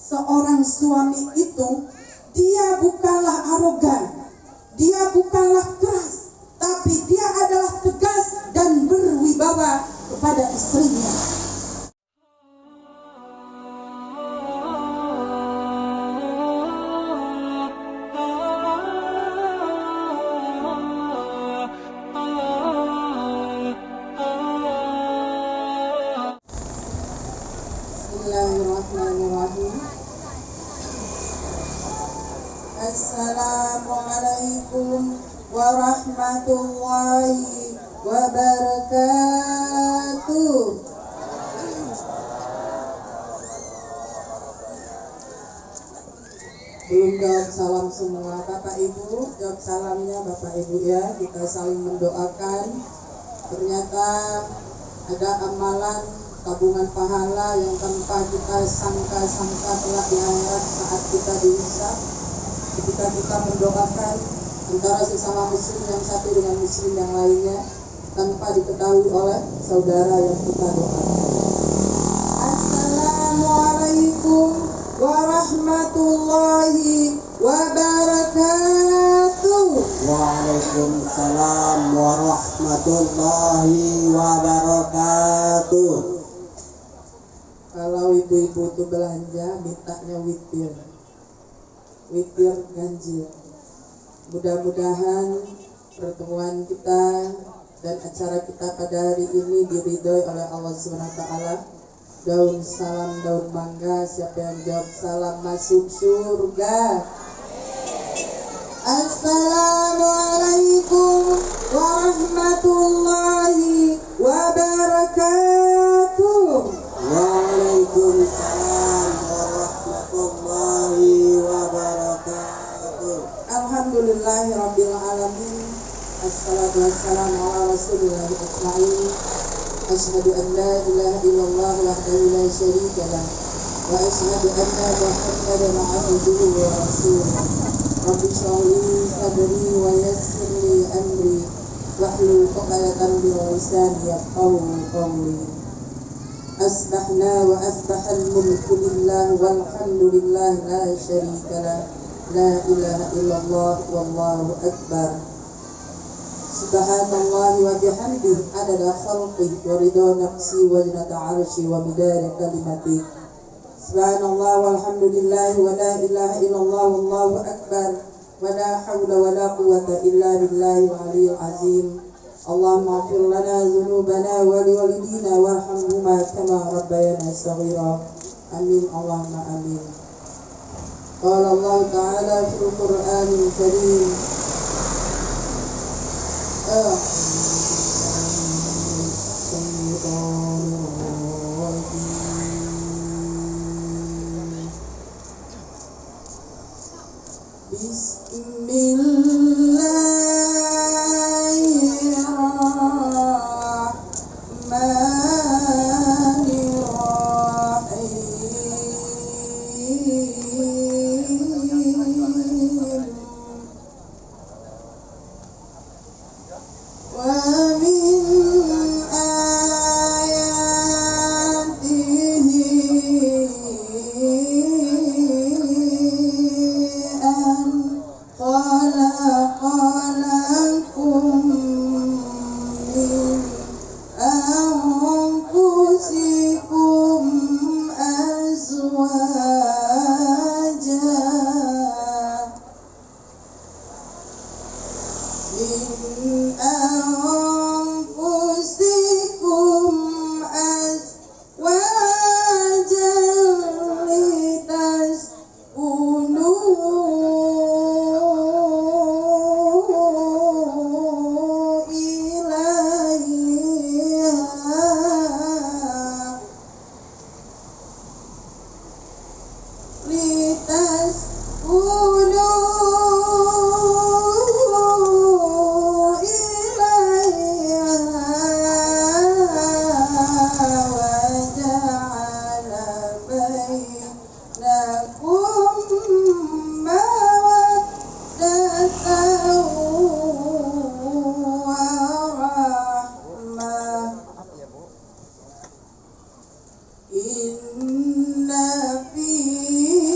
seorang suami itu, dia bukanlah arogan, dia bukanlah keras, tapi dia adalah tegas dan berwibawa kepada istrinya. Bismillahirrahmanirrahim. Assalamualaikum warahmatullahi wabarakatuh. Belum jawab salam semua Bapak Ibu, jawab salamnya Bapak Ibu ya. Kita saling mendoakan. Ternyata ada amalan tabungan pahala yang tanpa kita sangka-sangka kelak di akhirat saat kita dihisab, ketika kita mendoakan antara sesama muslim yang satu dengan muslim yang lainnya tanpa diketahui oleh saudara yang kita doakan. Assalamualaikum warahmatullahi wabarakatuh. Waalaikumsalam warahmatullahi wabarakatuh. Kalau ibu-ibu itu belanja, mintanya witir ganjil. Mudah-mudahan pertemuan kita dan acara kita pada hari ini diridhoi oleh Allah SWT. Daun salam, daun mangga. Siapa yang jawab salam masuk surga. Assalamualaikum warahmatullahi wabarakatuh. Waalaikumsalam warahmatullahi wabarakatuh. Alhamdulillahirabbil alamin. Assalatu wassalamu ala Rasulillah ajma'in. Asyhadu an la ilaha illallah wahdahu la syarika lah wa asyhadu anna Muhammadan abduhu wa rasuluh. Rabbi shrah li sadri wa yassir li amri wahlul 'uqdatam min lisani yafqahu qawli. Asbahna wa asbahal mulku lillah walhamdulillah la syarika lah, la ilaha illallah wallahu akbar. Subhanallah wa bihamdihi adada khalqih wa ridha nafsi wa zinata arshi wa midada kalimati. Subhanallah walhamdulillah wa la ilaha illallah wallahu akbar wa la hawla wa la quwwata illa billahi al-aliyyil azim. Allahumma ighfir lana dhunubana wa liwalidina warhamhuma kama rabbayana shaghira. Amin Allahumma amin. Qala Allah Ta'ala fil Qur'anil Karim. Inna fi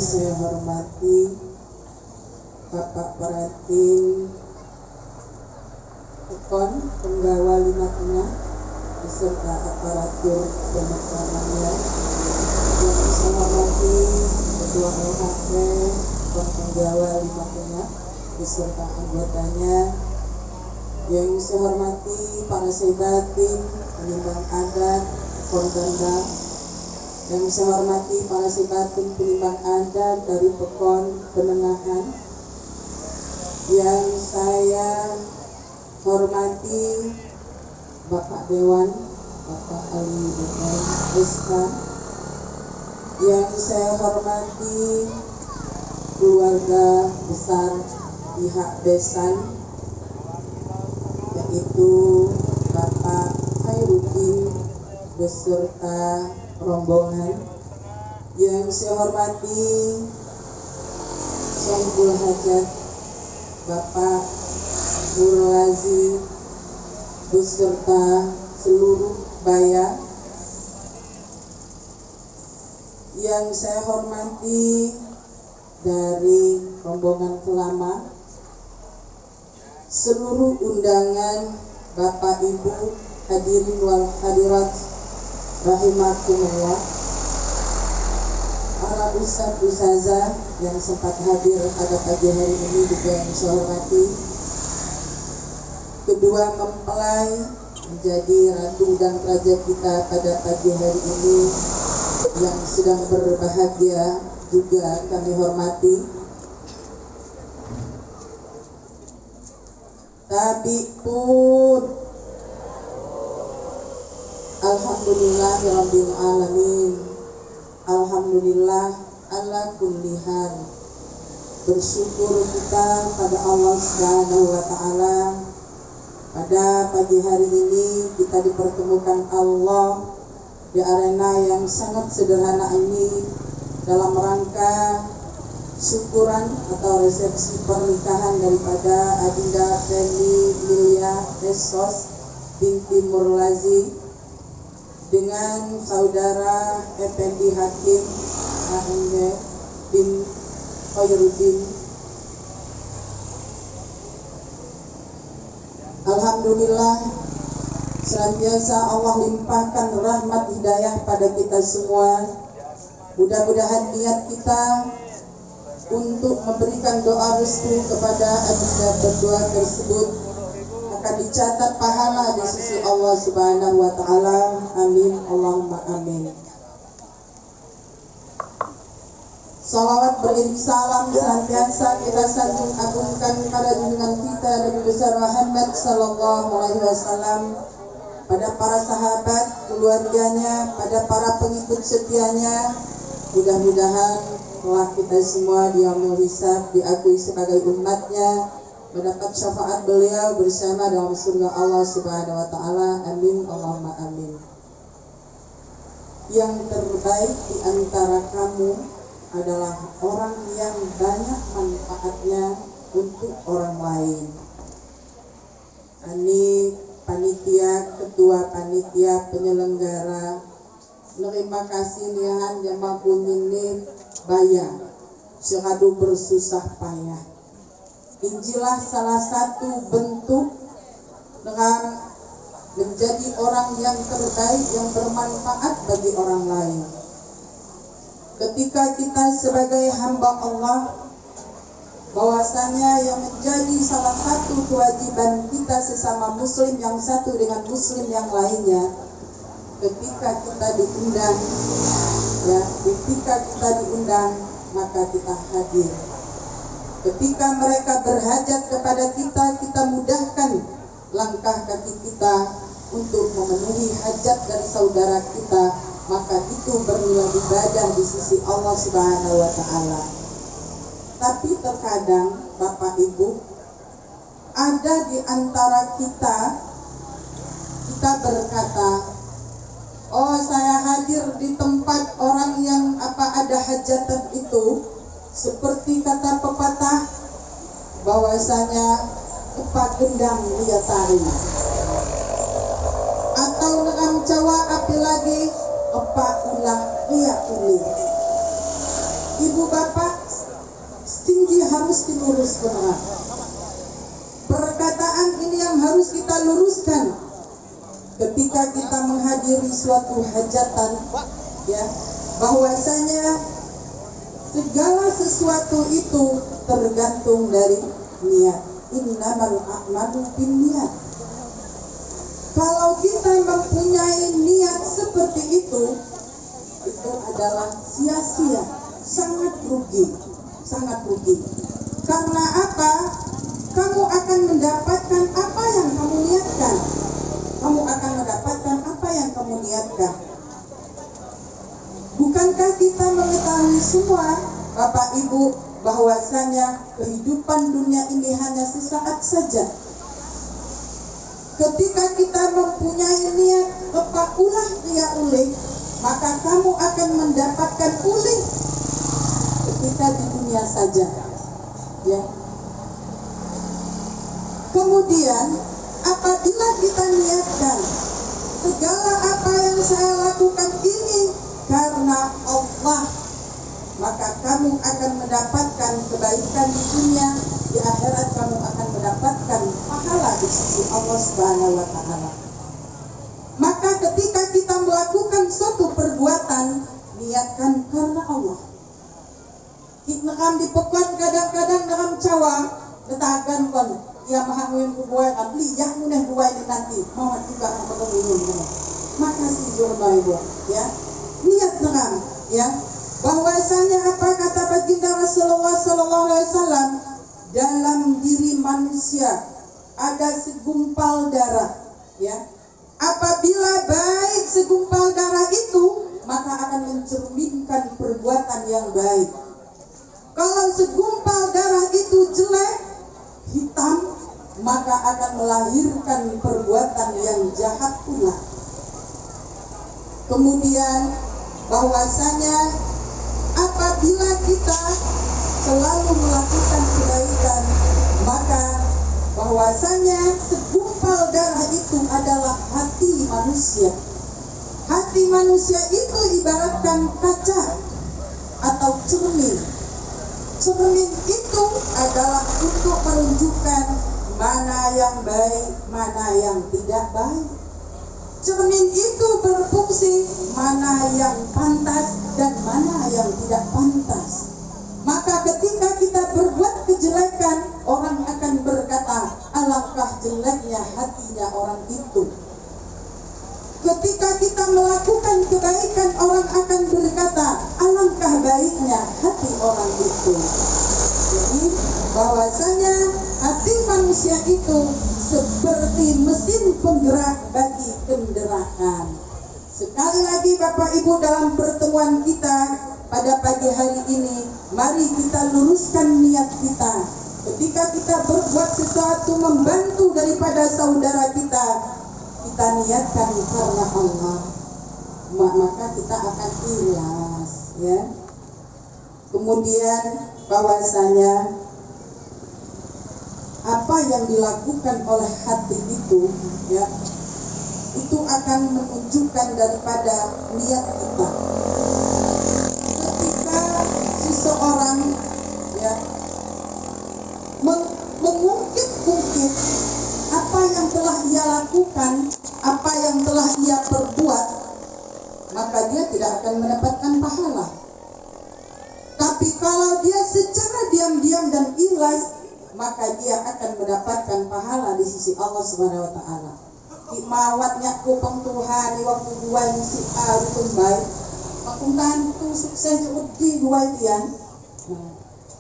saya hormati Bapak Paratin Pekon Penggawa 5 Tengah beserta aparatur pemakamannya, yang saya hormati Ketua LHP Pekon Penggawa 5 Tengah beserta anggotanya, yang saya hormati para sebatin penimbang adat Pekon Ganda, yang saya hormati para sebatin penimbang adat dari Pekon Penengahan, yang saya hormati Bapak Dewan, Bapak Ali Bukan SK, yang saya hormati keluarga besar pihak Besan, yaitu Bapak Khairuddin beserta rombongan, yang saya hormati Sahibul Hajat Bapak Nurlazi beserta seluruh baya, yang saya hormati dari rombongan Kelama, seluruh undangan Bapak Ibu hadirin wal hadirat rahimakumullah, para ustadz ustazah yang sempat hadir pada pagi hari ini juga yang saya hormati, kedua mempelai menjadi ratu dan raja kita pada pagi hari ini yang sedang berbahagia juga kami hormati. Tapi pun alhamdulillahirabbil alamin, alhamdulillah ala kulli hal. Bersyukur kita pada Allah Subhanahu wa taala. Pada pagi hari ini kita dipertemukan Allah di arena yang sangat sederhana ini dalam rangka syukuran atau resepsi pernikahan daripada Adinda Feni Lilia Esos binti Murlazi dengan saudara Effendi Hakim AMD bin Khairuddin. Alhamdulillah, senantiasa Allah limpahkan rahmat hidayah pada kita semua. Mudah-mudahan niat kita untuk memberikan doa restu kepada adinda berdua tersebut akan dicatat pahala di sisi Allah Subhanahu wa taala. Amin, Allahumma amin. Salawat beriring salam senantiasa kita sanjung agungkan pada junjungan kita Nabi besar Muhammad sallallahu alaihi wasallam, pada para sahabat, keluarganya, pada para pengikut setianya. Mudah-mudahan telah kita semua di yaumul hisab diakui sebagai umatnya, mendapat syafaat beliau bersama dalam surga Allah Subhanahu wa taala. Amin, Allahumma amin. Yang terbaik di antara kamu adalah orang yang banyak manfaatnya untuk orang lain. Ini panitia, ketua panitia penyelenggara, terima kasih nihan jamaah kunyinip baya sekadu bersusah payah. Injilah salah satu bentuk dengan menjadi orang yang terbaik yang bermanfaat bagi orang lain. Ketika kita sebagai hamba Allah, bahwasanya yang menjadi salah satu kewajiban kita sesama muslim yang satu dengan muslim yang lainnya, ketika kita diundang, maka kita hadir. Ketika mereka berhajat kepada kita, kita mudahkan langkah kaki kita untuk memenuhi hajat dari saudara kita, maka itu bernilai ibadah di sisi Allah Subhanahu wa taala. Tapi terkadang Bapak Ibu, ada di antara kita berkata, oh saya hadir di tempat orang yang ada hajatan itu, seperti kata pepatah bahwasanya kepak gendang lihat tari, atau dengan Jawa api lagi kepak ulah lihat uli. ibu bapak, tinggi harus diluruskan. Perkataan ini yang harus kita luruskan ketika kita menghadiri suatu hajatan, ya, bahwasanya segala sesuatu itu tergantung dari niat. Innamal a'malu binniyat. Kalau kita mempunyai niat seperti itu adalah sia-sia, sangat rugi, sangat rugi. Karena apa? Kamu akan mendapatkan apa yang kamu niatkan. Kamu akan mendapatkan apa yang kamu niatkan. Bukankah kita mengetahui semua, Bapak Ibu, bahwasanya kehidupan dunia ini hanya sesaat saja. Ketika kita mempunyai niat ulah dia ulih, maka kamu akan mendapatkan ulih ketika di dunia saja, ya. Kemudian apabila kita niatkan segala apa yang saya lakukan ini karena Allah, maka kamu akan mendapatkan kebaikan di dunia, di akhirat kamu akan mendapatkan pahala di sisi Allah Subhanahu wa Ta'ala. Maka ketika kita melakukan suatu perbuatan, niatkan karena Allah. Kita di pekuan kadang-kadang dalam cawa detakan kon ia mahanguin kubuai abli yang muneh buai nanti mau juga ketemu. Makasih jurnal ibu, ya. Niat dengan, ya, bahwasanya apa kata baginda Rasulullah sallallahu alaihi wasallam, dalam diri manusia ada segumpal darah, ya. Apabila baik segumpal darah itu, maka akan mencerminkan perbuatan yang baik. Kalau segumpal darah itu jelek, hitam, maka akan melahirkan perbuatan yang jahat pula. Kemudian bahwasanya apabila kita selalu melakukan kebaikan, maka bahwasanya segumpal darah itu adalah hati manusia. Hati manusia itu ibaratkan kaca atau cermin. Cermin itu adalah untuk menunjukkan mana yang baik, mana yang tidak baik. Cermin itu berfungsi mana yang pantas dan mana yang tidak pantas. Maka ketika kita berbuat kejelekan, orang akan berkata, alangkah jeleknya hatinya orang itu. Ketika kita melakukan kebaikan, orang akan berkata, alangkah baiknya hati orang itu. Jadi bahwasanya hati manusia itu seperti mesin penggerak bagi kendaraan. Sekali lagi Bapak Ibu, dalam pertemuan kita pada pagi hari ini, mari kita luruskan niat kita. Ketika kita berbuat sesuatu membantu daripada saudara kita, kita niatkan karena Allah, maka kita akan ikhlas, ya. Kemudian bahwasanya apa yang dilakukan oleh hati itu, ya, itu akan menunjukkan daripada niat kita. Ketika seseorang, ya, mengungkit-ungkit apa yang telah ia lakukan, apa yang telah ia perbuat, maka dia tidak akan mendapatkan pahala. Tapi kalau dia secara diam-diam dan ikhlas, maka dia akan mendapatkan pahala di sisi Allah Subhanahu wa Ta'ala. Mawatnya ku pengtuhan waktu dua ini si A tumbai, makuntan tu sukses udi dua dian.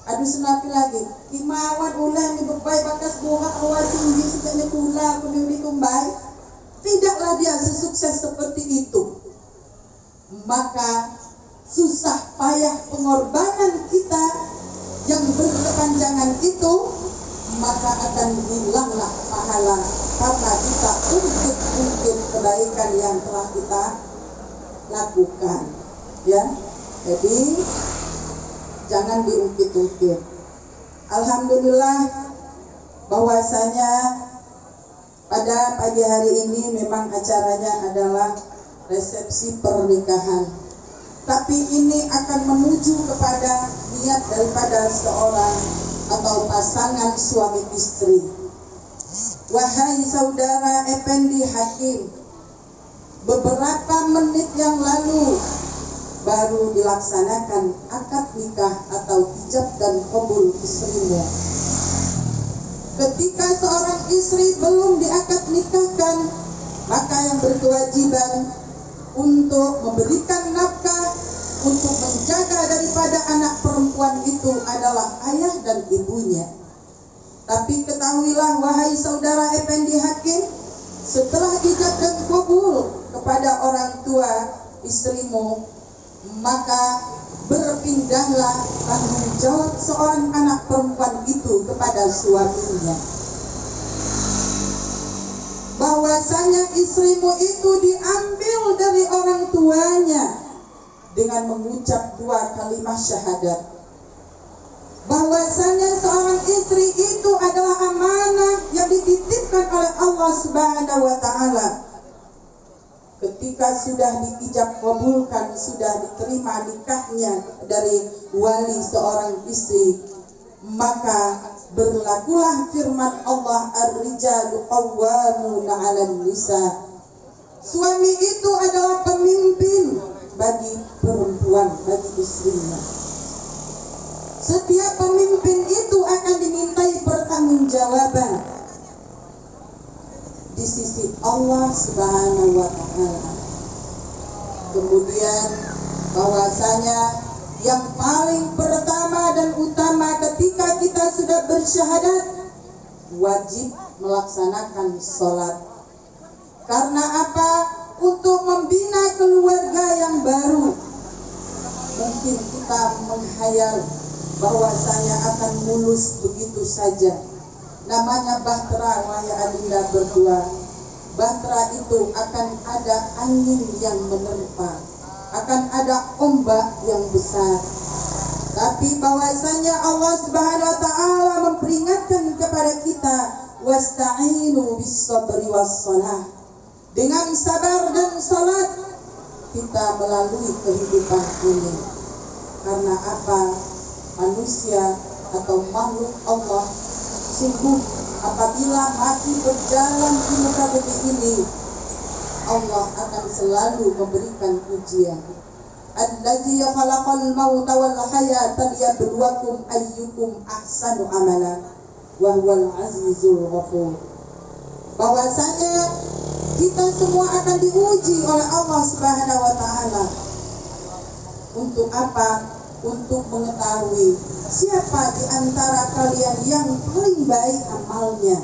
Aduh senapi lagi, imawat ulah ni bebai bakas buah awal tinggi sejaknya pula aku ditumbai. Tidaklah dia sesukses seperti itu. Maka susah payah pengorbanan kita yang berkepanjangan itu, maka akan hilanglah pahala karena kita ungkit-ungkit kebaikan yang telah kita lakukan, ya. Jadi jangan diungkit-ungkit. Alhamdulillah bahwasanya pada pagi hari ini memang acaranya adalah resepsi pernikahan. tapi ini akan menuju kepada niat daripada seorang atau pasangan suami istri. Wahai saudara Effendi Hakim, beberapa menit yang lalu baru dilaksanakan akad nikah atau ijab dan qabul istrimu. Ketika seorang istri belum diakad nikahkan, maka yang berkewajiban untuk memberikan nafkah, untuk menjaga daripada anak perempuan itu adalah ayah dan ibunya. Tapi ketahuilah wahai saudara Effendi Hakim, setelah ijab dan qabul kepada orang tua istrimu, maka berpindahlah tanggung jawab seorang anak perempuan itu kepada suaminya. Bahwasanya istrimu itu diambil dari orang tuanya dengan mengucap 2 kalimat syahadat. Bahwasanya seorang istri itu adalah amanah yang dititipkan oleh Allah Subhanahu wa taala. Ketika sudah diijab kabulkan, sudah diterima nikahnya dari wali seorang istri, maka berlakulah firman Allah, ar-rijalu qawwamuna 'alan nisa. Suami itu adalah pemimpin bagi perempuan, bagi istrinya. Setiap pemimpin itu akan dimintai pertanggungjawaban di sisi Allah Subhanahu wa taala. Kemudian bahwasanya yang paling pertama dan utama ketika kita sudah bersyahadat, wajib melaksanakan sholat. Karena apa? Untuk membina keluarga yang baru. Mungkin kita menghayal bahwasanya akan mulus begitu saja. Namanya bahtera, wahai adinda berdua. Bahtera itu akan ada angin yang menerpa, akan ada ombak yang besar. Tapi bahwasanya Allah Subhanahu wa taala memperingatkan kepada kita, wasta'inu bis-sabri was-shalah. Dengan sabar dan salat kita melalui kehidupan ini. Karena apa? Manusia atau makhluk Allah sungguh apabila mati berjalan di muka bumi ini, Allah akan selalu memberikan ujian. Alladzi khalaqal mauta wal hayata liyabluwakum ayyukum ahsanu amala wa huwal azizul ghafur. Bahwasanya kita semua akan diuji oleh Allah Subhanahu wa taala. Untuk apa? Untuk mengetahui siapa di antara kalian yang paling baik amalnya.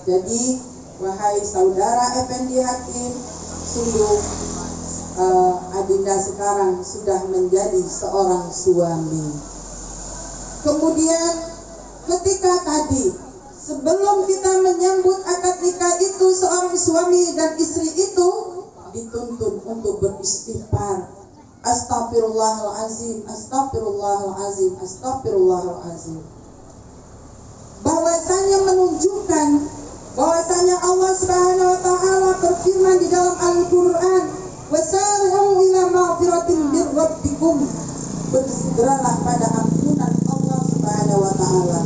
Jadi wahai saudara Effendi Hakim, sungguh adinda sekarang sudah menjadi seorang suami. Kemudian ketika tadi sebelum kita menyambut akad nikah itu, seorang suami dan istri itu dituntun untuk beristighfar. Astagfirullahalazim, astagfirullahalazim, astagfirullahalazim. Bahwasanya menunjukkan bahwasanya Allah Subhanahu wa taala berfirman di dalam Al-Qur'an, wasari'u ila maghfiratin min rabbikum. Bersegeralah pada ampunan Allah Subhanahu wa taala.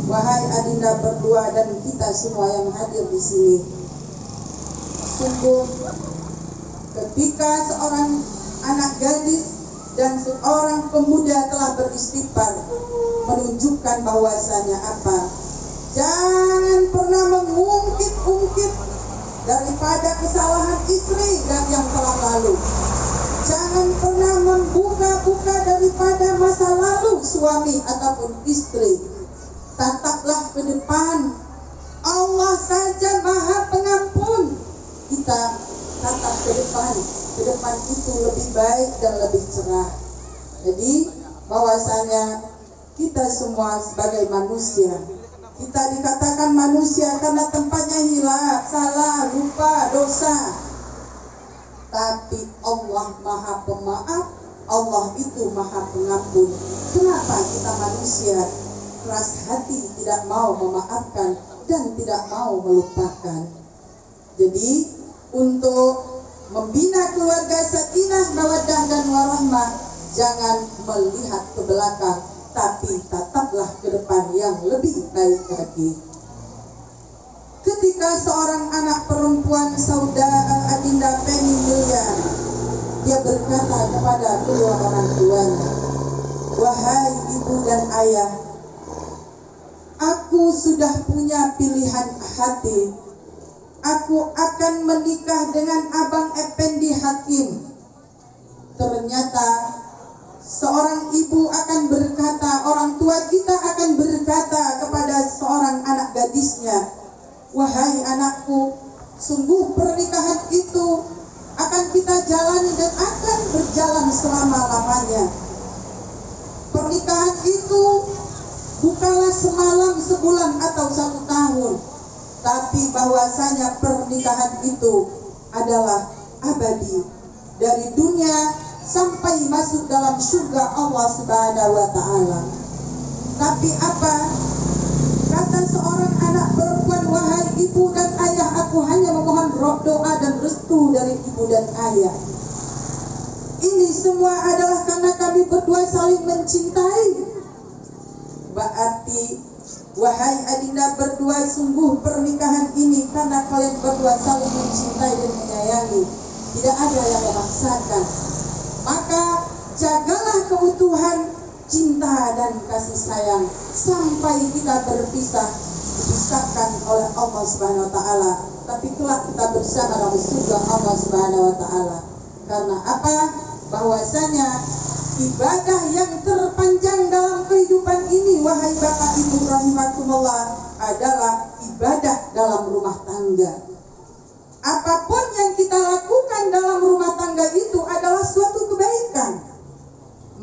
Wahai adinda berdua dan kita semua yang hadir di sini, sungguh ketika seorang anak gadis dan seorang pemuda telah beristighfar, menunjukkan bahwasanya apa? Jangan pernah mengungkit-ungkit daripada kesalahan istri dan yang telah lalu. Jangan pernah membuka-buka daripada masa lalu suami ataupun istri. Tataplah ke depan. Allah saja Maha Pengampun. Kita tatap ke depan. Ke depan itu lebih baik dan lebih cerah. Jadi bahwasanya kita semua sebagai manusia, kita dikatakan manusia karena tempatnya hilaf, salah, lupa, dosa. Tapi Allah Maha Pemaaf, Allah itu Maha Pengampun. Kenapa kita manusia keras hati, tidak mau memaafkan dan tidak mau melupakan? Jadi untuk membina keluarga sakinah, mawaddah dan warahmah. Jangan melihat ke belakang, tapi tataplah ke depan yang lebih baik lagi. Ketika seorang anak perempuan saudara Adinda Penny Milya, dia berkata kepada kedua orang tuanya, "Wahai ibu dan ayah, aku sudah punya pilihan hati. Aku akan menikah dengan Abang Effendi Hakim." Ternyata seorang ibu akan berkata, orang tua kita akan berkata kepada seorang anak gadisnya, "Wahai anakku, sungguh pernikahan itu akan kita jalani dan akan berjalan selama-lamanya. Pernikahan itu bukanlah semalam, sebulan atau 1 tahun, tapi bahwasanya pernikahan itu adalah abadi, dari dunia sampai masuk dalam surga Allah Subhanahu wa taala." Tapi apa kata seorang anak perempuan, "Wahai ibu dan ayah, aku hanya memohon doa dan restu dari ibu dan ayah. Ini semua adalah karena kami berdua saling mencintai." Berarti, wahai adinda berdua, sungguh pernikahan ini karena kalian berdua saling mencintai dan menyayangi. Tidak ada yang memaksakan. Maka jagalah keutuhan cinta dan kasih sayang sampai kita dipisahkan oleh Allah Subhanahu wa taala, tapi kelak kita bersama dalam surga Allah Subhanahu wa taala. Karena apa? Bahwasanya ibadah yang terpanjang dalam kehidupan ini, wahai Bapak Ibu rahimakumullah, adalah ibadah dalam rumah tangga. Apapun yang kita lakukan dalam rumah tangga itu adalah suatu kebaikan.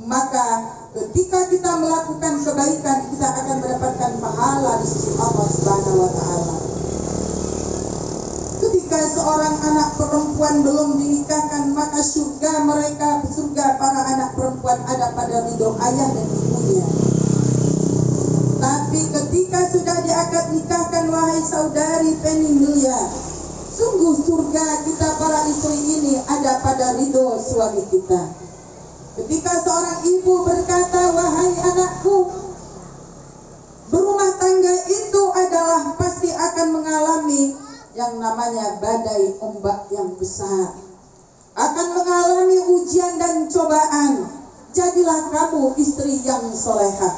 Maka ketika kita melakukan kebaikan, kita akan mendapatkan pahala di sisi Allah Subhanahu wa taala. Ketika seorang anak perempuan belum dinikahkan, maka surga para anak perempuan ada pada ridho ayah dan ibunya. Tapi ketika sudah diakad nikahkan, wahai saudari Penny Milya, sungguh surga kita para istri ini ada pada ridho suami kita. Ketika seorang ibu berkata, "Wahai anakku, berumah tangga itu adalah pasti akan mengalami yang namanya badai ombak yang besar, akan mengalami ujian dan cobaan. Jadilah kamu istri yang solehah.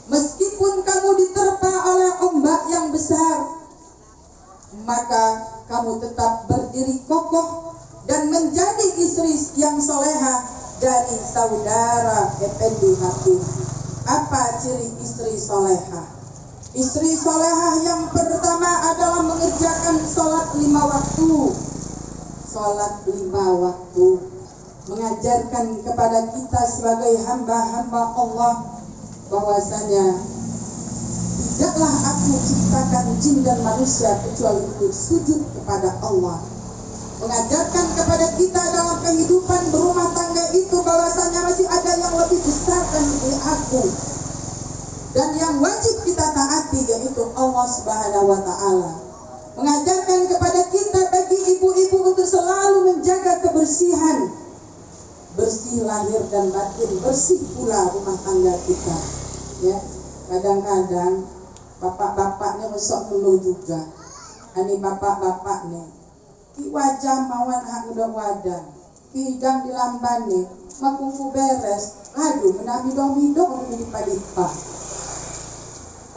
Meskipun kamu diterpa oleh ombak yang besar, maka kamu tetap berdiri kokoh dan menjadi istri yang solehah dari saudara Effendi Hakim." Apa ciri istri solehah? Istri solehah yang pertama adalah mengerjakan sholat 5 waktu. Sholat 5 waktu mengajarkan kepada kita sebagai hamba-hamba Allah bahwasanya tidaklah aku ciptakan jin dan manusia kecuali untuk sujud kepada Allah. Mengajarkan kepada kita dalam kehidupan berumah tangga itu bahwasanya masih ada yang lebih besar dari aku, dan yang wajib kita taati yaitu Allah Subhanahu wa taala. Mengajarkan kepada kita bagi ibu-ibu untuk selalu menjaga kebersihan, bersih lahir dan batin, bersih pula rumah tangga kita. Ya, kadang-kadang bapak-bapaknya besok dulu juga. Ini bapak-bapak nih, ki wajah mawan hak udah wadah, hidang di lambane, makungku beres, aduh menabi dong dipa-dipa.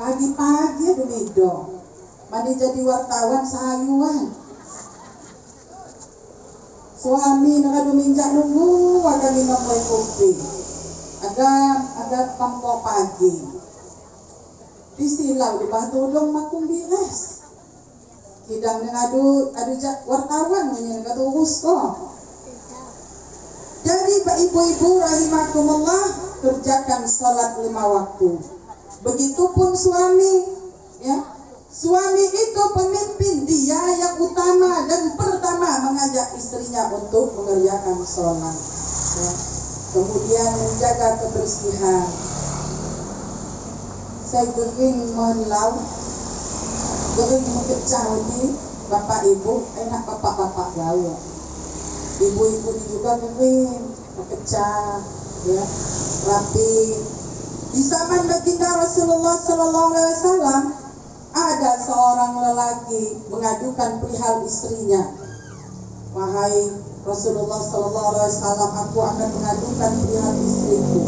Pagi-pagi aduh midong, mandi jadi wartawan sahayuan. Suami nak minjak nunggu, ada minum kopi, ada pangko pagi. Disilau di batu dong makung beres. Hidang dengan adu wartawan menyengat urus kok. Jadi Pak ibu-ibu rahimakumullah, kerjakan sholat 5 waktu. Begitupun suami, ya. Suami itu pemimpin, dia yang utama dan pertama mengajak istrinya untuk mengerjakan sholat. Ya. Kemudian menjaga kebersihan. Saya gering mohon laut, gering mengecah di Bapak Ibu, enak bapak-bapak gaul. Ibu-ibu ini juga keren, pekecah, ya, rapi. Di zaman baginda Rasulullah Sallallahu Alaihi Wasallam ada seorang lelaki mengadukan perihal istrinya. Wahai Rasulullah Sallallahu Alaihi Wasallam, aku akan mengadukan perihal istriku.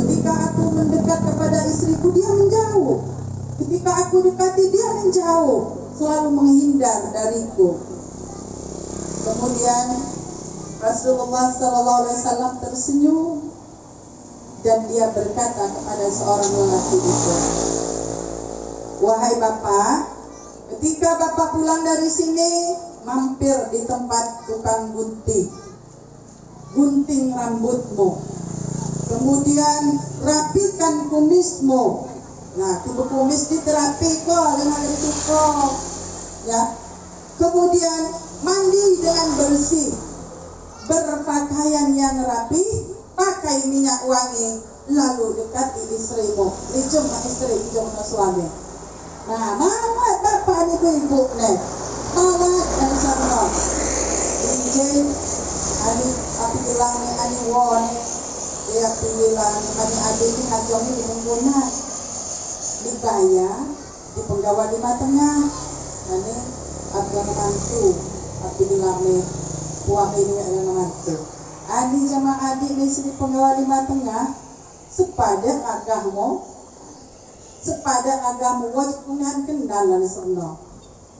Ketika aku mendekat kepada istriku, dia menjauh. Ketika aku dekati, dia menjauh, selalu menghindar dariku. Kemudian Rasulullah Sallallahu Alaihi Wasallam tersenyum dan dia berkata kepada seorang lelaki itu, wahai bapak, ketika bapak pulang dari sini, mampir di tempat tukang gunting rambutmu, kemudian rapikan kumismu. Nah, tiba kumis diterapi kok dengan ditutup, ya. Kemudian mandi dengan bersih, berpakaian yang rapi, pakai minyak wangi, lalu dekati istrimu. Licung istri, licung suami. Nah, mama bapak ni ibu ni, mawat dan sama. Injil, ani api bilang ni ani won, dia bilang ani adik ni ngajong ni menggunakan dibayar di penggawa di tengah. Ani agar mantu, api bilang ni puak ini yang mantu. Adi sama adik ni sini penggawa di tengah, sepadan agamu wajib kungan kendalan sono.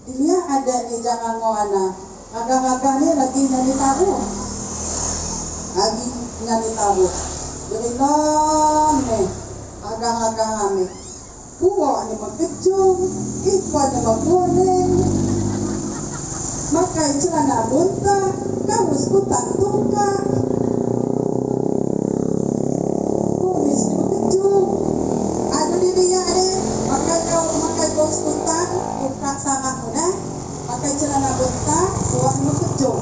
Dia ada ni jangan ngoana, agak-agak ni lagi nyari tahu, Jadi long ni agak-agak kami. Buah ni makejung, ikan ni makuning. Makai celana bunta, kamus kutan tungka. Kumis ni makejung. Ada di dia ni, makai kamus kutan, buka sangat mudah. Makai celana bunta, buah ni makejung.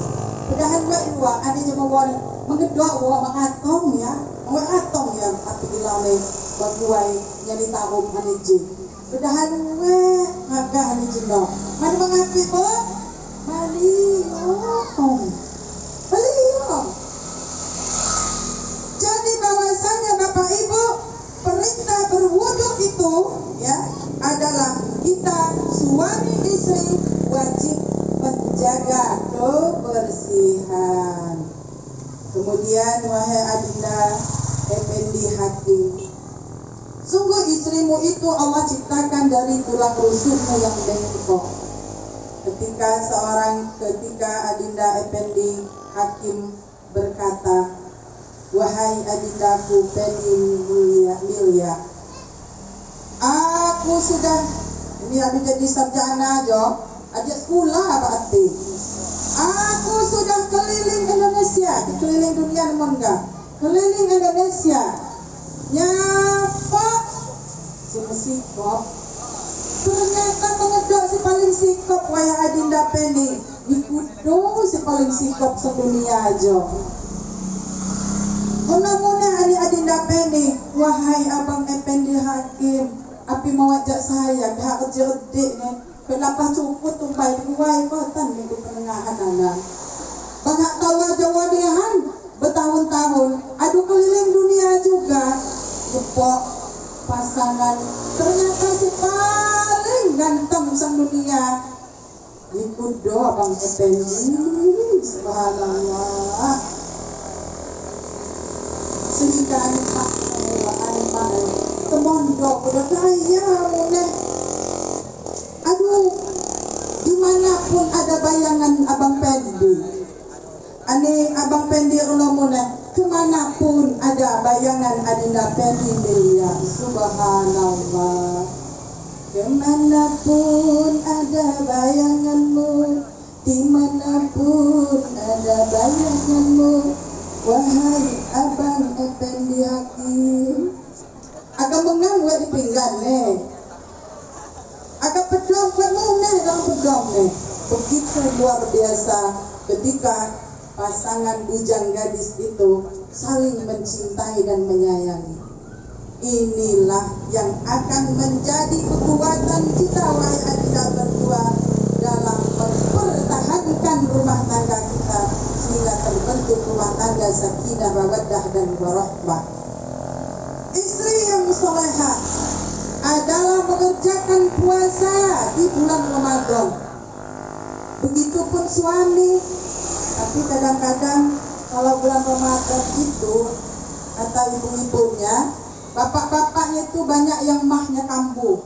Pedahan buat luar, ada je mengedok buah mengatong ya. Mengatong ya, tapi bilang ni, baguai yang ditaruh maniji. Pedahan agak maniji no. Mana mengapi po? Beliau. Jadi bahwasanya Bapak Ibu, perintah berwudu itu ya adalah kita suami istri wajib menjaga kebersihan. Kemudian wahai adinda Effendi Hakim, sungguh istrimu itu Allah ciptakan dari tulang rusukmu yang bengkok. Ketika adinda Effendi Hakim berkata, wahai adindaku Effendi Milya, aku sudah, ini habis jadi sarjana jo, ajak sekolah berarti. Aku sudah keliling Indonesia, keliling dunia namun enggak, keliling Indonesia, nyapa si sikap. Ternyata pengedok si paling sikap wahai adinda Effendi, dikudo si paling sikap sedunia aja. Muna-muna ani adinda Effendi, wahai abang Effendi Hakim, api mau ajak saya dah kerja-kerja ni. Kenapa cukup tumpai kuai kotan minggu penengahan anak. Banyak tahu aja wadihan bertahun-tahun. Aduh keliling dunia juga. Jepok pasangan. Ternyata si paling ganteng sang dunia. Ikut doa Bang Effendi. Subhanallah. Sehingga anak temondok udah kaya mulai. Aduh, dimanapun ada bayangan Abang Effendi. Ani Abang Effendi ulamuna, kemanapun ada bayangan adinda Effendi Milya. Subhanallah. Kemanapun ada bayanganmu, dimanapun ada bayanganmu, wahai Abang Effendi Hakim. Agak mengamuk di pinggan agak pedang dalam pedang begitu luar biasa ketika pasangan bujang gadis itu saling mencintai dan menyayangi. Inilah yang akan menjadi kekuatan kita wahai adinda berdua dalam mempertahankan rumah tangga khotbah. Istri yang soleha adalah mengerjakan puasa di bulan Ramadan. Begitupun suami. Tapi kadang-kadang kalau bulan Ramadan itu, kata ibu-ibunya, bapak-bapaknya itu banyak yang mahnya kambuh.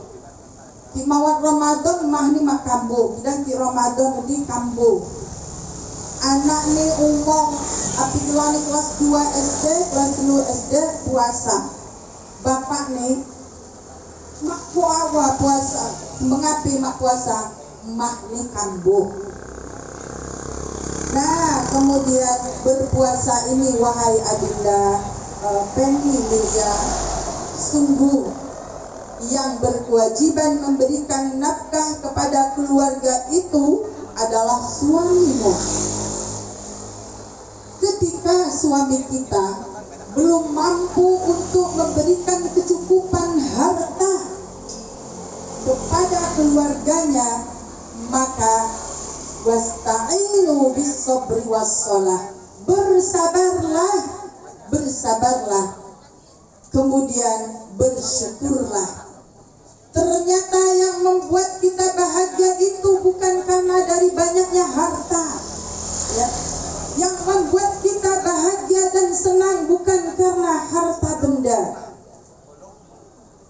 Ki mawat Ramadan mah ni mak kambuh, dan ki Ramadan di kambuh. Anak ni umur api kelas 2 SD, kelas 3 SD puasa. Bapak ni mak puasa, mengapi mak puasa, mah ni kambuh. Nah, kemudian berpuasa ini wahai adinda Penny Milya, sungguh yang berkewajiban memberikan nafkah kepada keluarga itu adalah suamimu. Ketika suami kita belum mampu untuk memberikan kecukupan harta kepada keluarganya, maka wasta'inu bis-sabri was-shalah, bersabarlah, kemudian bersyukurlah. Ternyata yang membuat kita bahagia itu bukan karena dari banyaknya harta, ya. Yang membuat kita bahagia dan senang bukan karena harta benda.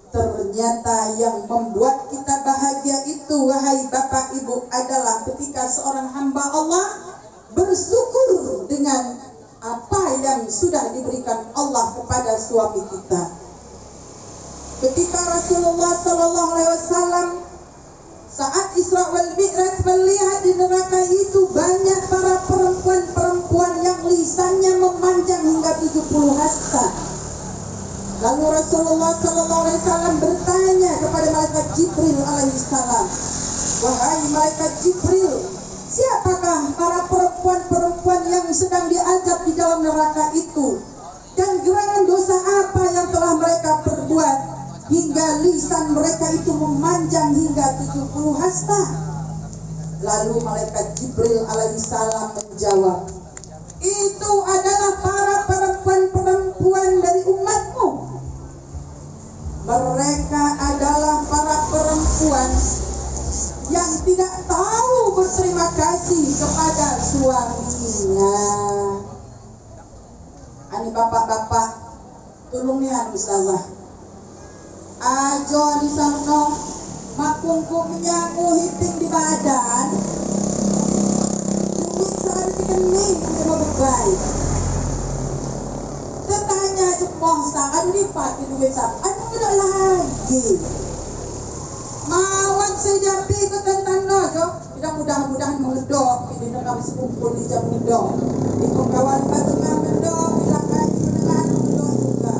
Ternyata yang membuat kita bahagia itu, wahai bapak ibu, adalah ketika seorang hamba Allah bersyukur dengan apa yang sudah diberikan Allah kepada suami kita. Ketika Rasulullah SAW saat Isra wal Mi'raj melihat di neraka itu banyak para perempuan-perempuan yang lisannya memanjang hingga 70 hasta. Lalu Rasulullah SAW bertanya kepada malaikat Jibril alaihissalam, wahai malaikat Jibril, siapakah para perempuan-perempuan yang sedang diazab di dalam neraka itu? Dan gerangan dosa apa yang telah mereka perbuat hingga lisan mereka itu memanjang hingga 70 hasta? Lalu malaikat Jibril alaihissalam menjawab, itu adalah para perempuan-perempuan dari umatmu. Mereka adalah para perempuan yang tidak tahu berterima kasih kepada suaminya. Ani bapak-bapak, tolong nih anu ustazah. Ajo di sana makungkumnya hiting di badan. Duit sehari kening mau berbaik. Tetanya cepoh sangat lipat di duit sah. Anu tidak lagi. Mawat sejapi ke tentang jo. Tidak mudah-mudahan mengedok. Ini nak sekumpul di jam mengedok. Di pengkawan patungnya mengedok. Tidak lagi mendengar mengedok juga.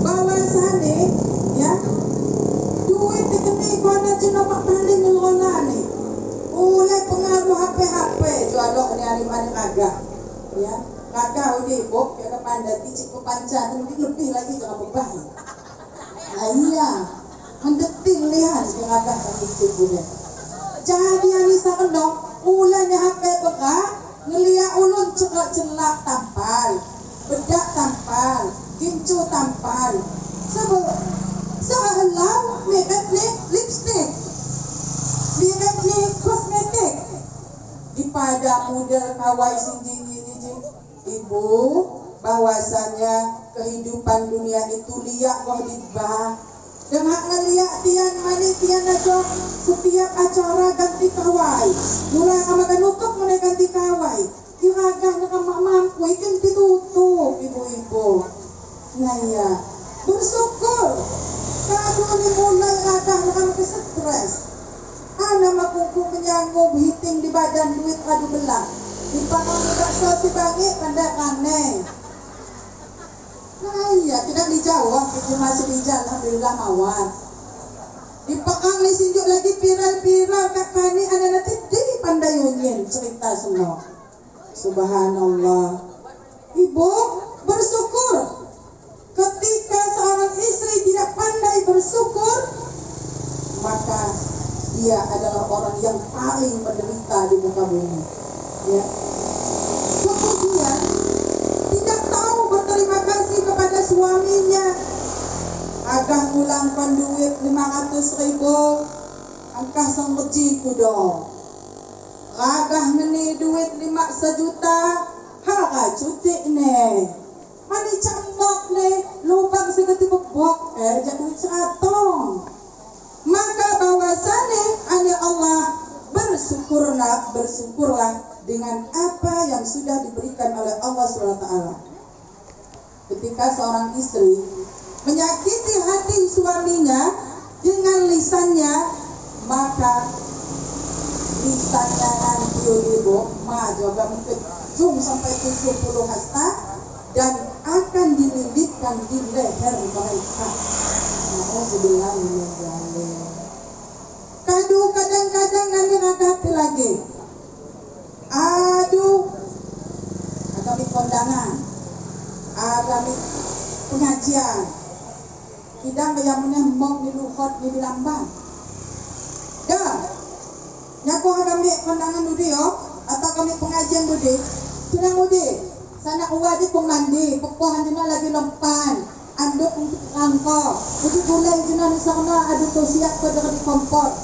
Bahwasane ya duit dikening kona cinomak tanding ngelona nih. Oleh pengaruh HP jualok ni animan kagak ya. Kagak udah bok ya kepandati cik kepancan lebih lagi jangan beban. Nah iya mendeting lihat yang agak itu punya. Jadi Anissa kendong ulanya HP beka ngeliat ulun celak tampal, bedak tampal, gincu tampal. Sehalau makeup lipstick, makeup kosmetik. Di pada model kawai sinjing ibu, bahwasanya kehidupan dunia itu liak kok dibah. Dengan ngeliat tian mani tian aja setiap acara ganti kawai. Mulai amakan nutup mulai ganti kawai. Diragah nak mampu ikan ditutup ibu-ibu. Nah ya, bersyukur. Kado ni mulai ragah nak stres. Ana makungku menyanggup hiting di badan duit kado belah. Di panang tak so bangit pandai aneh. Nah iya, tidak dijawab, itu masih di jalan, alhamdulillah mawar. Di peang ni sinjuk lagi viral-viral, kakak ni ada nanti di pandayunyin cerita semua. Subhanallah. Ibu bersyukur. Ketika seorang istri tidak pandai bersyukur, maka dia adalah orang yang paling menderita di muka bumi. Ya. Kemudian tidak berterima kasih kepada suaminya. Agah ulangkan duit 500.000, angkah sang beji kudo. Agah ngeni duit 5 juta, haga cuti ne. Mani cambok ne, lubang segeti bebok, jadi duit 100. Maka bahwasane oleh Allah bersyukurlah dengan apa yang sudah diberikan oleh Allah SWT. Ketika seorang istri menyakiti hati suaminya dengan lisannya, maka lisannya nanti ibu juga mengejung sampai 70 hasta dan akan dililitkan di leher mereka. Kadu kadang-kadang nanti hati lagi. Aduh, agami kondangan, agami pengajian. Tidak bayamnya mau diluhot di lambang. Dah, nyaku agami kondangan dudi yo, atau kami pengajian dudi. Tidak mudi, sana uwadi pemandi, pepohan jena lagi lempan. Anduk untuk angkor, jadi gulai jena di sana ada tu siap pada di kompor.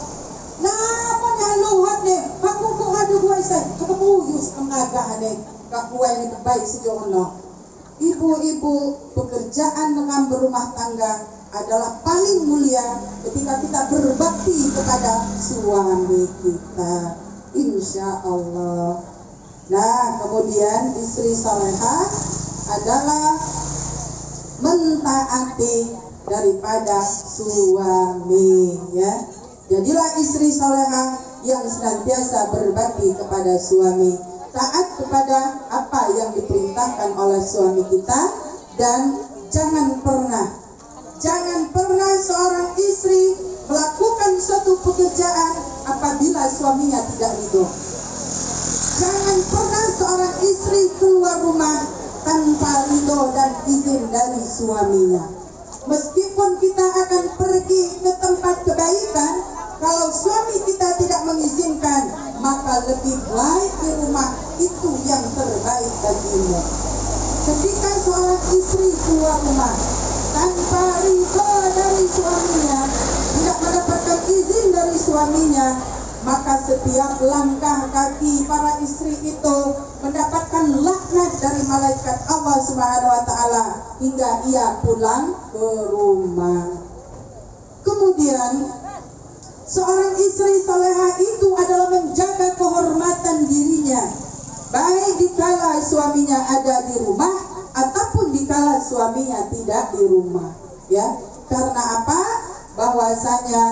Nama nyaluhat ni, aku kok ada buai saya, aku uyus pengaga ni, kak buai ni baik sejauh mana. Ibu-ibu pekerjaan dalam berumah tangga adalah paling mulia ketika kita berbakti kepada suami kita, insya Allah. Nah, kemudian istri salehah adalah mentaati daripada suami, ya. Jadilah istri salehah yang senantiasa berbakti kepada suami, taat kepada apa yang diperintahkan oleh suami kita, dan jangan pernah seorang istri melakukan suatu pekerjaan apabila suaminya tidak ridho. Jangan pernah seorang istri keluar rumah tanpa ridho dan izin dari suaminya. Meskipun kita akan pergi ke tempat kebaikan, kalau suami kita tidak mengizinkan, maka lebih baik di rumah itu yang terbaik bagimu. Ketika seorang istri keluar rumah tanpa ridho dari suaminya, tidak mendapatkan izin dari suaminya, maka setiap langkah kaki para istri itu mendapatkan laknat dari malaikat Allah Subhanahu wa taala hingga ia pulang ke rumah. Kemudian seorang istri salehah itu adalah menjaga kehormatan dirinya, baik dikala suaminya ada di rumah ataupun dikala suaminya tidak di rumah, ya. Karena apa? Bahwasanya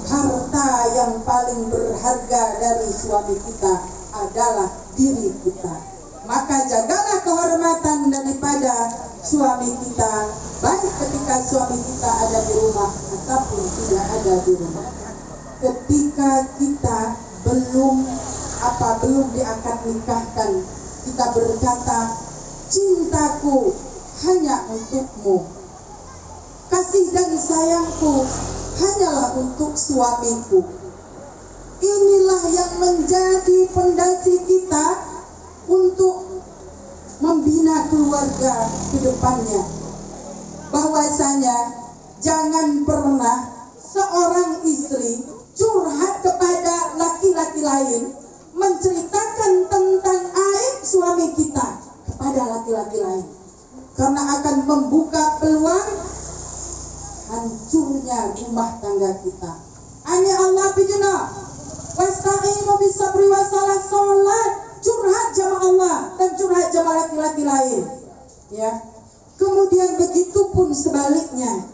harta yang paling berharga dari suami kita adalah diri kita. Maka jagalah kehormatan daripada suami kita, baik ketika suami kita ada di rumah ataupun tidak ada di rumah. Ketika kita belum diangkat nikahkan, kita berkata, cintaku hanya untukmu, kasih dan sayangku hanyalah untuk suamiku. Inilah yang menjadi fondasi kita untuk membina keluarga ke depannya. Bahwasanya jangan pernah seorang istri curhat kepada laki-laki lain, menceritakan tentang aib suami kita kepada laki-laki lain, karena akan membuka peluang hancurnya rumah tangga kita. Hanya Allah pijuna wasta'inu bisabri wasalah, sholat curhat sama Allah dan curhat sama laki-laki lain, ya. Kemudian begitu pun sebaliknya,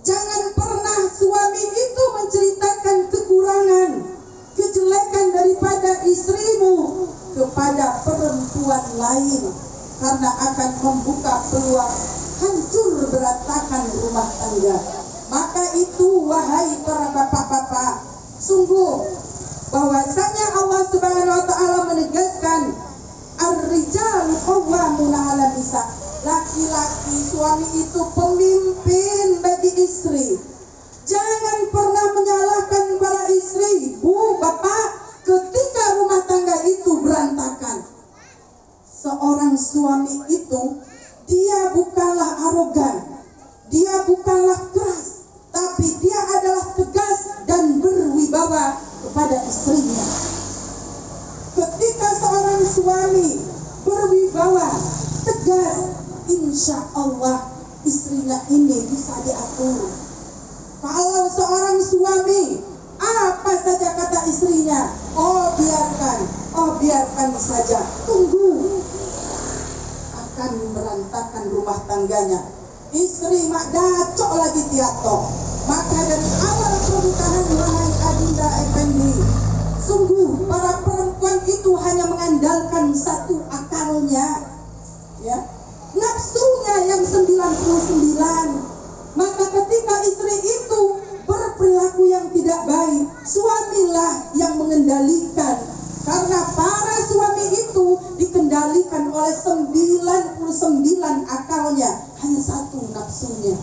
jangan pernah suami itu menceritakan kekurangan, kejelekan daripada istrimu kepada perempuan lain, karena akan membuka peluang hancur berantakan rumah tangga. Maka itu, wahai para bapak-bapak, sungguh bahwasanya Allah Subhanahu wa taala menegaskan ar-rijalu qawwamuna 'alan nisa. Laki-laki suami itu pemimpin bagi istri. Jangan pernah menyalahkan para istri, bu, bapak, ketika rumah tangga itu berantakan. Seorang suami itu dia bukanlah arogan, dia bukanlah keras, tapi dia adalah tegas dan berwibawa kepada istrinya. Ketika seorang suami berwibawa, tegas, insya Allah istrinya ini bisa diatur. Kalau seorang suami apa saja kata istrinya, biarkan saja, tunggu, akan berantakan rumah tangganya. Istri mak dacok lagi tiatok. Maka dari awal pernikahan, wahai Adinda Effendi, sungguh para perempuan itu hanya mengandalkan satu akalnya, ya, nafsunya yang 99. Maka ketika istri itu berperilaku yang tidak baik, suamilah yang mengendalikan. Karena para suami itu dikendalikan oleh 99 akalnya, hanya satu nafsunya.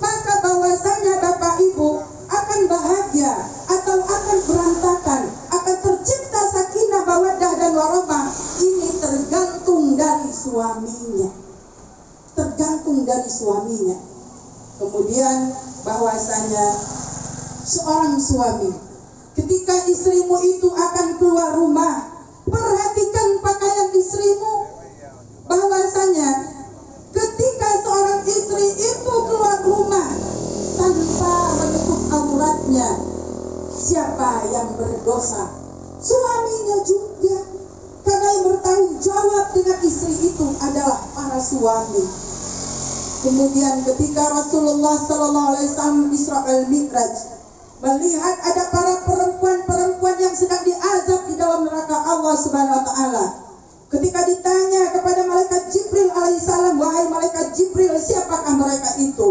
Maka bahwasanya Bapak Ibu akan bahagia atau akan berantakan, akan tercipta sakinah, mawaddah dan warahmah, ini tergantung dari suaminya. Tergantung dari suaminya. Kemudian bahwasanya seorang suami, ketika istrimu itu akan keluar rumah, perhatikan pakaian istrimu. Bahwasanya ketika seorang istri itu keluar rumah tanpa menutup auratnya, siapa yang berdosa? Suaminya juga. Karena yang bertanggung jawab dengan istri itu adalah para suami. Kemudian ketika Rasulullah SAW Isra wal Mi'raj melihat ada para perempuan-perempuan yang sedang diazab di dalam neraka Allah Subhanahu wa taala. Ketika ditanya kepada malaikat Jibril alaihissalam, wahai malaikat Jibril, siapakah mereka itu?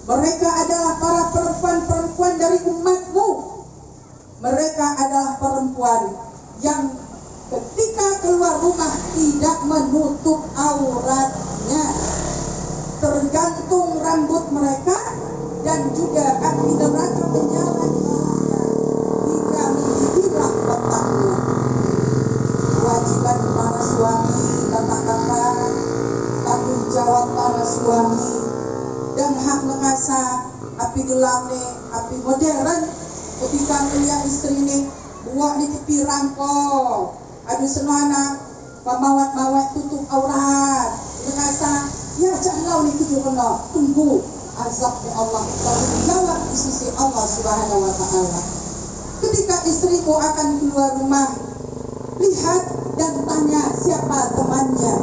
Mereka adalah para perempuan-perempuan dari umatmu. Mereka adalah perempuan yang ketika keluar rumah tidak menutup auratnya. Tergantung rambut mereka dan juga api neraka menyala di hidungnya hingga menghilang otaknya. Kewajiban para suami, bapak-bapak, tanggung jawab para suami, dan hak mengasah api gelapnya, api modern. Ketika melihat istri ini buat di tepi rangkau, aduh senana pamawat-mawat tutup aurat, mengasah. Ya janganlah ni tujuh kena, tunggu azabnya Allah, tanggung jawab di sisi Allah Subhanahu wa taala. Ketika istrimu akan keluar rumah, lihat dan tanya siapa temannya.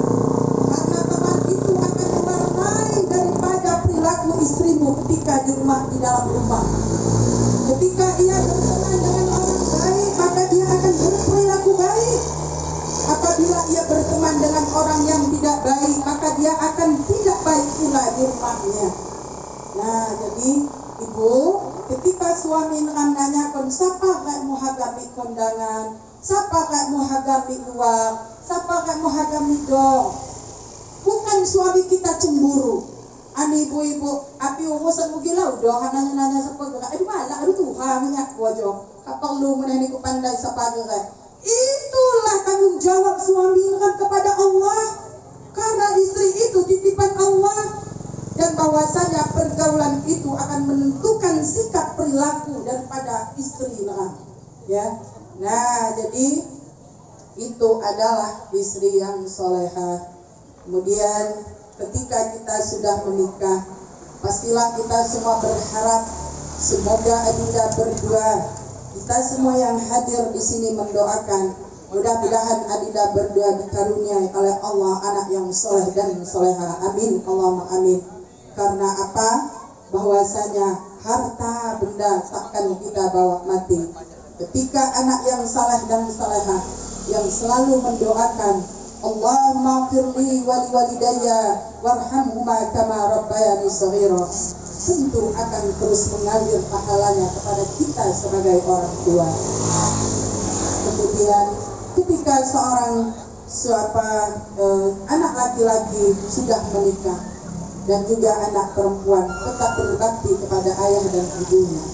Karena teman itu akan mewarnai daripada perilaku istrimu ketika di rumah, di dalam rumah. Ketika ia berteman dengan orang baik, maka dia akan berperilaku baik. Apabila ia berteman dengan orang yang tidak baik, maka dia akan tidak baik pula di rumahnya. Nah, jadi ibu, ketika suami nanyakan siapa kak muhagami kondangan, siapa kak muhagami luar, siapa kak muhagami dong, bukan suami kita cemburu. Ani ibu-ibu, api urusan mugilau dong, nanya siapa kak, aduh malah, aduh Tuhan minyak wajah, kapal lu menani ku pandai siapa kak. Itulah tanggung jawab suami kepada Allah, karena istri itu titipan Allah, dan bahwasanya pergaulan itu akan menentukan sikap perilaku daripada istri ya. Nah, jadi itu adalah istri yang solehah. Kemudian ketika kita sudah menikah, pastilah kita semua berharap semoga Adinda berdua, kita semua yang hadir di sini mendoakan, mudah-mudahan Adinda berdua dikaruniai oleh Allah anak yang soleh dan soleha. Amin, Allahumma amin. Karena apa? Bahwasanya harta benda takkan kita bawa mati. Ketika anak yang saleh dan soleha yang selalu mendoakan, Allahumma firli wali walidayya warhamhuma kama rabbayani shaghira, tentu akan terus mengalir pahalanya kepada kita sebagai orang tua. Kemudian ketika seorang anak laki-laki sudah menikah dan juga anak perempuan tetap berbakti kepada ayah dan ibunya.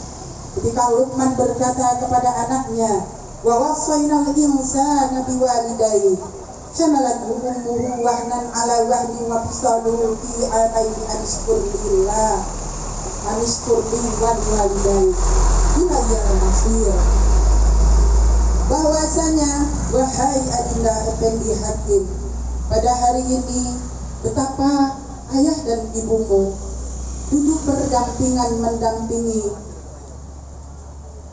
Ketika Luqman berkata kepada anaknya, wa wassaynal insana biwalidayhi hamalathu ummuhu wahnan ala wahnin wa fisaluhu fi amaini an ishkur lillah an ishkur li wa liwalidayya ilayya al-masir. Bahwasanya wahai Adinda Effendi Hakim, pada hari ini betapa ayah dan ibumu duduk berdampingan mendampingi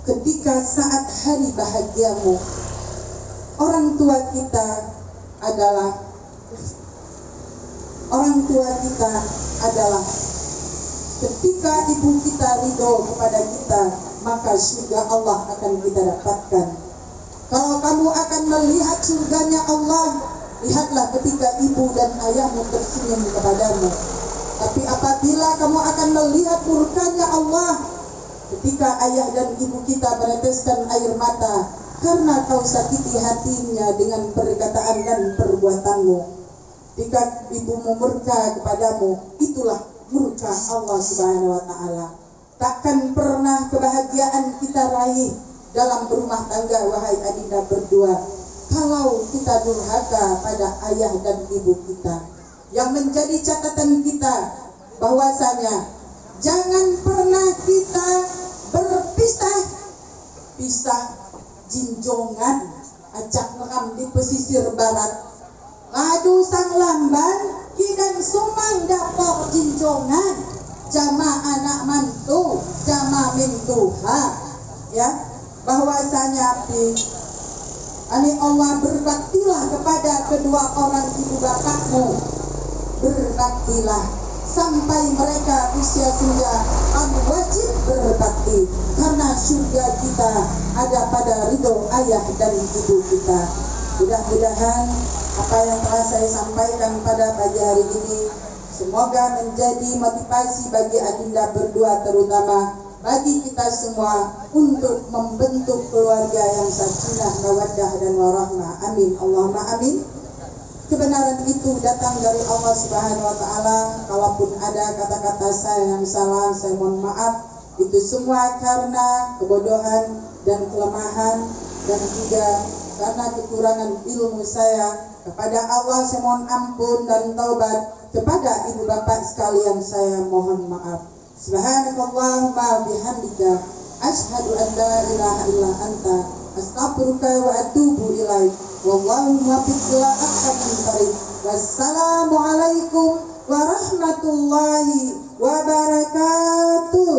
ketika saat hari bahagiamu. Orang tua kita adalah ketika ibu kita ridho kepada kita, maka surga Allah akan kita dapatkan. Kalau kamu akan melihat surganya Allah, lihatlah ketika ibu dan ayahmu tersenyum kepadamu. Tapi apabila kamu akan melihat murkanya Allah, ketika ayah dan ibu kita meneteskan air mata karena kau sakiti hatinya dengan perkataan dan perbuatanmu, ketika ibumu murka kepadamu, itulah murka Allah Subhanahu wa Ta'ala. Takkan pernah kebahagiaan kita raih dalam berumah tangga, wahai Adinda berdua, kalau kita durhaka pada ayah dan ibu kita. Yang menjadi catatan kita bahwasanya jangan pernah kita berpisah jinjongan acak ngam di pesisir barat ngadu sang lamban kidang sumang dapok jinjongan jama anak mantu jama mintuha, ya, bahwasanya ani Allah berbaktilah kepada kedua orang ibu bapakmu, berbaktilah sampai mereka usia senja. Kamu wajib berbakti karena surga kita ada pada ridho ayah dan ibu kita. Mudah-mudahan apa yang telah saya sampaikan pada pagi hari ini semoga menjadi motivasi bagi Adinda berdua, terutama bagi kita semua untuk membentuk keluarga yang sakinah, mawaddah dan warahmah. Amin. Allahumma amin. Kebenaran itu datang dari Allah Subhanahu wa Ta'ala. Kalaupun ada kata-kata saya yang salah, saya mohon maaf. Itu semua karena kebodohan dan kelemahan, dan juga karena kekurangan ilmu saya. Kepada Allah saya mohon ampun dan taubat. Kepada ibu bapak sekalian saya mohon maaf. Subhanakallahumma bihamdika asyhadu an la ilaha illa anta astaghfiruka wa atubu ilaik. Wallahu muwaffiq ila aqwamit thariq. Wassalamualaikum warahmatullahi wabarakatuh.